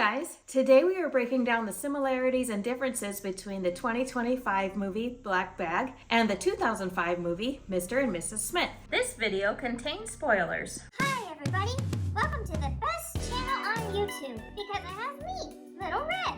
guys! Today we are breaking down the similarities and differences between the 2025 movie Black Bag and the 2005 movie Mr. and Mrs. Smith. This video contains spoilers. Hi everybody! Welcome to the best channel on YouTube because it has me, Little Red.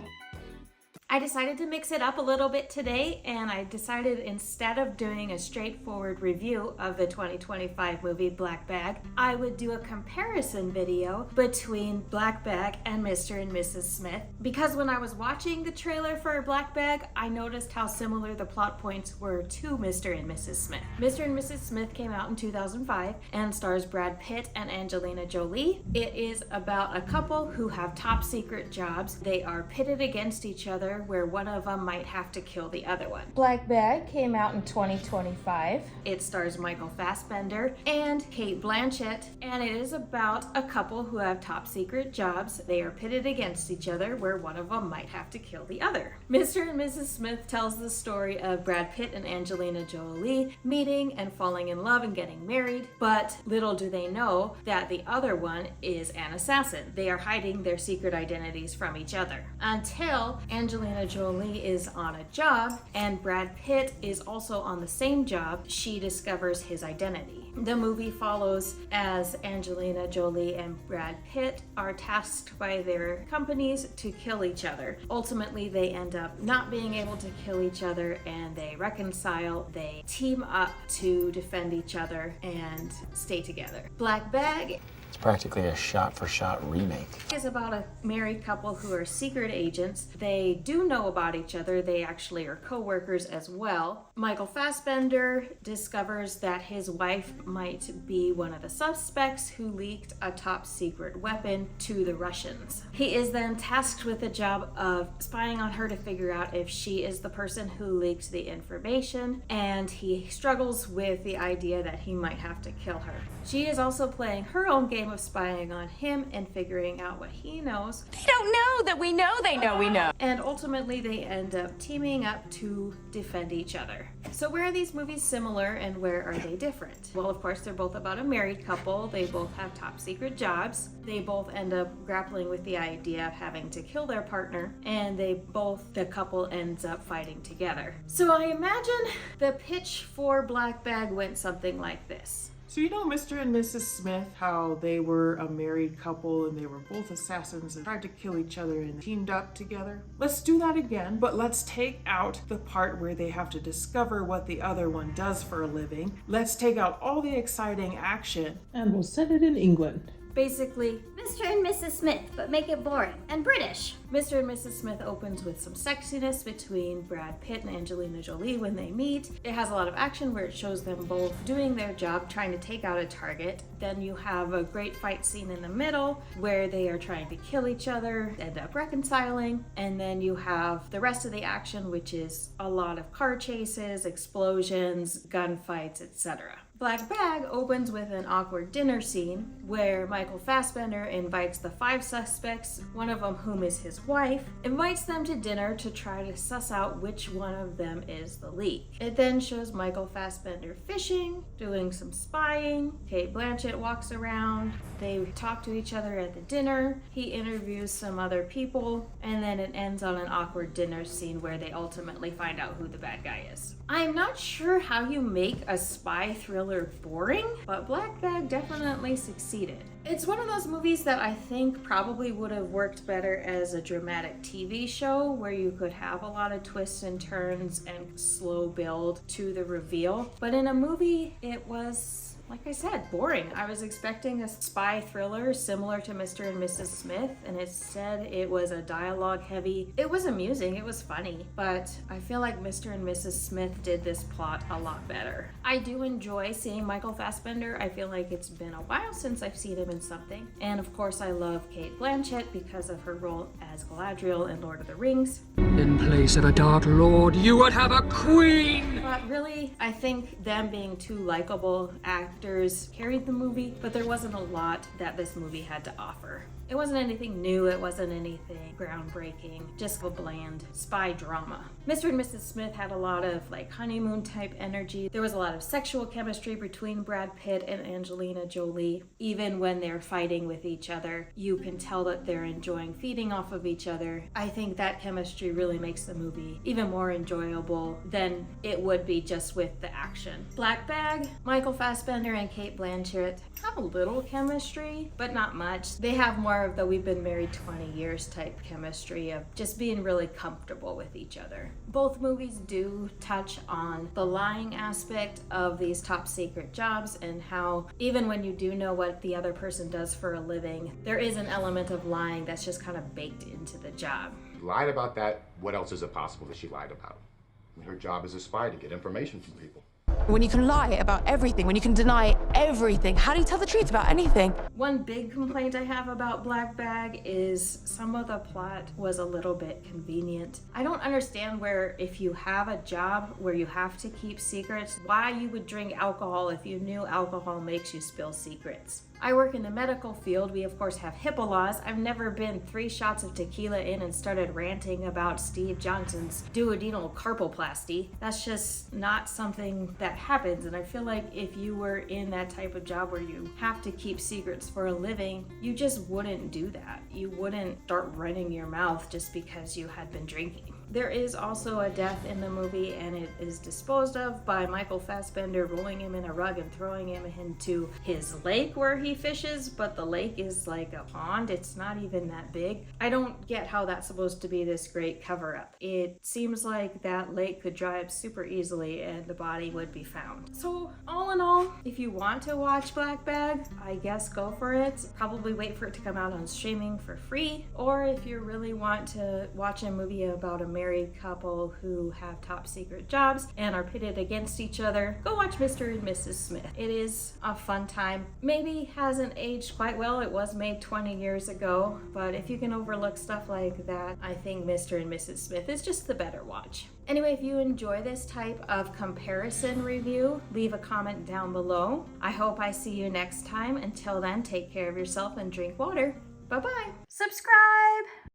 I decided to mix it up a little bit today, and I decided instead of doing a straightforward review of the 2025 movie Black Bag, I would do a comparison video between Black Bag and Mr. and Mrs. Smith, because when I was watching the trailer for Black Bag, I noticed how similar the plot points were to Mr. and Mrs. Smith. Mr. and Mrs. Smith came out in 2005 and stars Brad Pitt and Angelina Jolie. It is about a couple who have top secret jobs. They are pitted against each other where one of them might have to kill the other one. Black Bag came out in 2025. It stars Michael Fassbender and Cate Blanchett, and it is about a couple who have top secret jobs. They are pitted against each other where one of them might have to kill the other. Mr. and Mrs. Smith tells the story of Brad Pitt and Angelina Jolie meeting and falling in love and getting married, but little do they know that the other one is an assassin. They are hiding their secret identities from each other until Angelina Jolie is on a job and Brad Pitt is also on the same job. She discovers his identity. The movie follows as Angelina Jolie and Brad Pitt are tasked by their companies to kill each other. Ultimately, they end up not being able to kill each other and they reconcile. They team up to defend each other and stay together. Black Bag It's practically a shot-for-shot remake. Is about a married couple who are secret agents. They do know about each other. They actually are co-workers as well. Michael Fassbender discovers that his wife might be one of the suspects who leaked a top secret weapon to the Russians. He is then tasked with the job of spying on her to figure out if she is the person who leaked the information, and he struggles with the idea that he might have to kill her. She is also playing her own game of spying on him and figuring out what he knows. They don't know that we know they know we know. And ultimately they end up teaming up to defend each other. So where are these movies similar and where are they different? Well, of course, they're both about a married couple. They both have top secret jobs. They both end up grappling with the idea of having to kill their partner, and the couple ends up fighting together. So I imagine the pitch for Black Bag went something like this. So you know Mr. and Mrs. Smith, how they were a married couple and they were both assassins and tried to kill each other and teamed up together? Let's do that again, but let's take out the part where they have to discover what the other one does for a living. Let's take out all the exciting action. And we'll set it in England. Basically, Mr. and Mrs. Smith, but make it boring and British. Mr. and Mrs. Smith opens with some sexiness between Brad Pitt and Angelina Jolie when they meet. It has a lot of action where it shows them both doing their job, trying to take out a target. Then you have a great fight scene in the middle where they are trying to kill each other, end up reconciling. And then you have the rest of the action, which is a lot of car chases, explosions, gunfights, etc. Black Bag opens with an awkward dinner scene where Michael Fassbender invites the 5 suspects, one of them whom is his wife, invites them to dinner to try to suss out which one of them is the leak. It then shows Michael Fassbender fishing, doing some spying. Cate Blanchett walks around. They talk to each other at the dinner. He interviews some other people, and then it ends on an awkward dinner scene where they ultimately find out who the bad guy is. I'm not sure how you make a spy thriller boring, but Black Bag definitely succeeded. It's one of those movies that I think probably would have worked better as a dramatic TV show where you could have a lot of twists and turns and slow build to the reveal. But in a movie, it was, like I said, boring. I was expecting a spy thriller similar to Mr. and Mrs. Smith, and instead it was a dialogue heavy. It was amusing, it was funny, but I feel like Mr. and Mrs. Smith did this plot a lot better. I do enjoy seeing Michael Fassbender. I feel like it's been a while since I've seen him in something. And of course I love Cate Blanchett because of her role as Galadriel in Lord of the Rings. In place of a Dark Lord, you would have a queen! But really, I think them being two likable actors carried the movie, but there wasn't a lot that this movie had to offer. It wasn't anything new, it wasn't anything groundbreaking, just a bland spy drama. Mr. and Mrs. Smith had a lot of like honeymoon type energy. There was a lot of sexual chemistry between Brad Pitt and Angelina Jolie. Even when they're fighting with each other, you can tell that they're enjoying feeding off of each other. I think that chemistry really makes the movie even more enjoyable than it would be just with the action. Black Bag, Michael Fassbender and Cate Blanchett have a little chemistry, but not much. They have more of the we've been married 20 years type chemistry of just being really comfortable with each other. Both movies do touch on the lying aspect of these top secret jobs and how even when you do know what the other person does for a living, there is an element of lying that's just kind of baked into the job. Lied about that, what else is it possible that she lied about? Her job is a spy to get information from people. When you can lie about everything, when you can deny everything, how do you tell the truth about anything? One big complaint I have about Black Bag is some of the plot was a little bit convenient. I don't understand where if you have a job where you have to keep secrets, why you would drink alcohol if you knew alcohol makes you spill secrets. I work in the medical field. We, of course, have HIPAA laws. I've never been 3 shots of tequila in and started ranting about Steve Johnson's duodenal carpoplasty. That's just not something that happens. And I feel like if you were in that type of job where you have to keep secrets for a living, you just wouldn't do that. You wouldn't start running your mouth just because you had been drinking. There is also a death in the movie, and it is disposed of by Michael Fassbender rolling him in a rug and throwing him into his lake where he fishes, but the lake is like a pond. It's not even that big. I don't get how that's supposed to be this great cover-up. It seems like that lake could dry up super easily and the body would be found. So all in all, if you want to watch Black Bag, I guess go for it. Probably wait for it to come out on streaming for free, or if you really want to watch a movie about a married couple who have top secret jobs and are pitted against each other, go watch Mr. and Mrs. Smith. It is a fun time. Maybe hasn't aged quite well. It was made 20 years ago, but if you can overlook stuff like that, I think Mr. and Mrs. Smith is just the better watch. Anyway, if you enjoy this type of comparison review, leave a comment down below. I hope I see you next time. Until then, take care of yourself and drink water. Bye-bye. Subscribe!